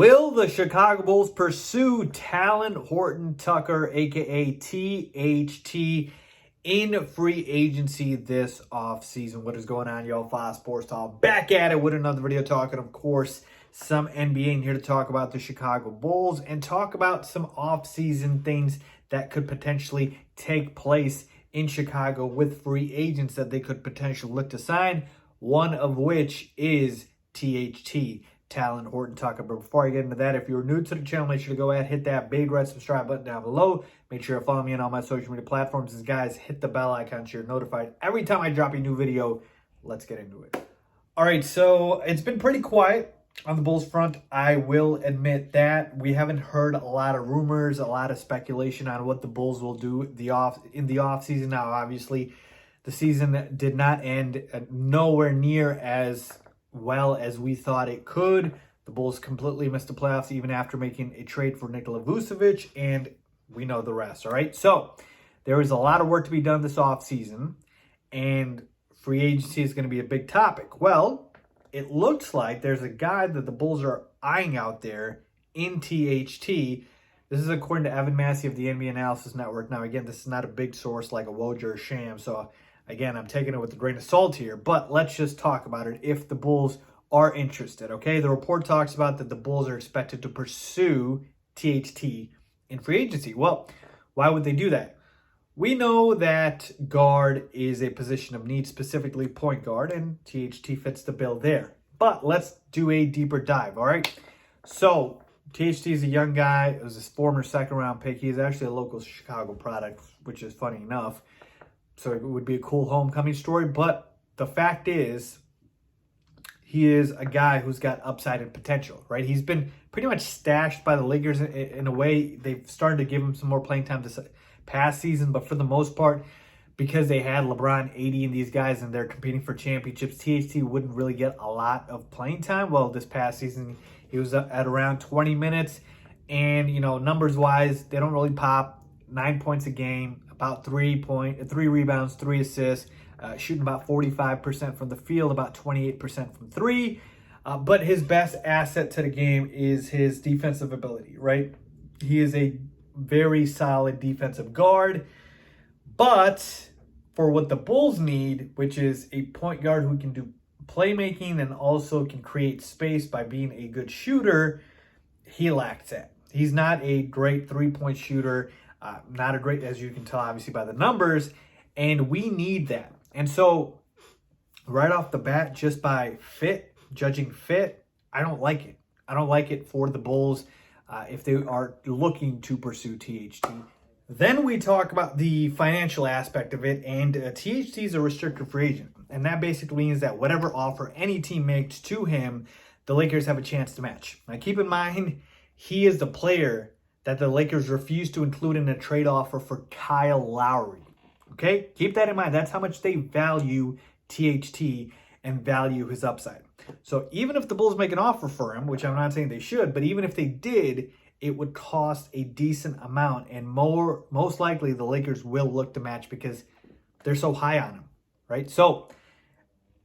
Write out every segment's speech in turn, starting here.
Will the Chicago Bulls pursue Talen Horton-Tucker, a.k.a. THT, in free agency this offseason? What is going on, y'all? Faiz Sports Talk back at it with another video talking, of course, some NBA. And here to talk about the Chicago Bulls and talk about some offseason things that could potentially take place in Chicago with free agents that they could potentially look to sign, one of which is THT. Talen Horton-Tucker. But before I get into that, if you're new to the channel, make sure to go ahead, hit that big red subscribe button down below. Make sure to follow me on all my social media platforms. And guys, hit the bell icon so you're notified every time I drop a new video. Let's get into it. All right, so it's been pretty quiet on the Bulls front. I will admit that. We haven't heard a lot of rumors, a lot of speculation on what the Bulls will do in the offseason. Now, obviously, the season did not end nowhere near as well as we thought it could. The Bulls completely missed the playoffs even after making a trade for Nikola Vucevic, and we know the rest, all right? So there is a lot of work to be done this offseason, and free agency is going to be a big topic. Well, it looks like there's a guy that the Bulls are eyeing out there in THT. This is according to Evan Massey of the NBA Analysis Network. Now, again, this is not a big source like a Woj or a Sham, so again, I'm taking it with a grain of salt here, but let's just talk about it if the Bulls are interested, okay? The report talks about that the Bulls are expected to pursue THT in free agency. Well, why would they do that? We know that guard is a position of need, specifically point guard, and THT fits the bill there. But let's do a deeper dive, all right? So THT is a young guy. It was his former second-round pick. He is actually a local Chicago product, which is funny enough. So it would be a cool homecoming story. But the fact is, he is a guy who's got upside and potential, right? He's been pretty much stashed by the Lakers in a way. They've started to give him some more playing time this past season. But for the most part, because they had LeBron, AD, and these guys, and they're competing for championships, THT wouldn't really get a lot of playing time. Well, this past season, he was at around 20 minutes. And, you know, numbers-wise, they don't really pop. 9 points a game, about 3 rebounds, 3 assists, shooting about 45% from the field, about 28% from three. But his best asset to the game is his defensive ability, right? He is a very solid defensive guard. But for what the Bulls need, which is a point guard who can do playmaking and also can create space by being a good shooter, he lacks that. He's not a great three-point shooter. Not a great, as you can tell, obviously, by the numbers, and we need that. And so, right off the bat, just by judging fit, I don't like it. I don't like it for the Bulls if they are looking to pursue THT. Then we talk about the financial aspect of it, and THT is a restricted free agent. And that basically means that whatever offer any team makes to him, the Lakers have a chance to match. Now, keep in mind, he is the player that the Lakers refused to include in a trade offer for Kyle Lowry. Okay? Keep that in mind. That's how much they value THT and value his upside. So even if the Bulls make an offer for him, which I'm not saying they should, but even if they did, it would cost a decent amount. And most likely the Lakers will look to match because they're so high on him, right? So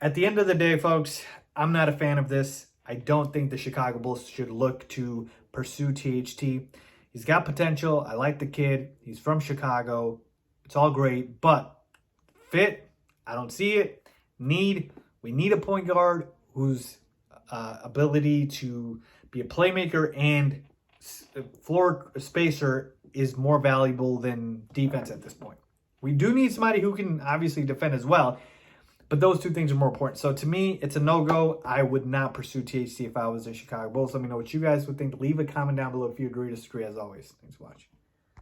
at the end of the day, folks, I'm not a fan of this. I don't think the Chicago Bulls should look to pursue THT. He's got potential. I like the kid. He's from Chicago. It's all great. But fit, I don't see it. We need a point guard whose ability to be a playmaker and floor spacer is more valuable than defense at this point. We do need somebody who can obviously defend as well. But those two things are more important. So to me, it's a no-go. I would not pursue THT if I was a Chicago Bulls. Let me know what you guys would think. Leave a comment down below if you agree or disagree. As always, thanks for watching.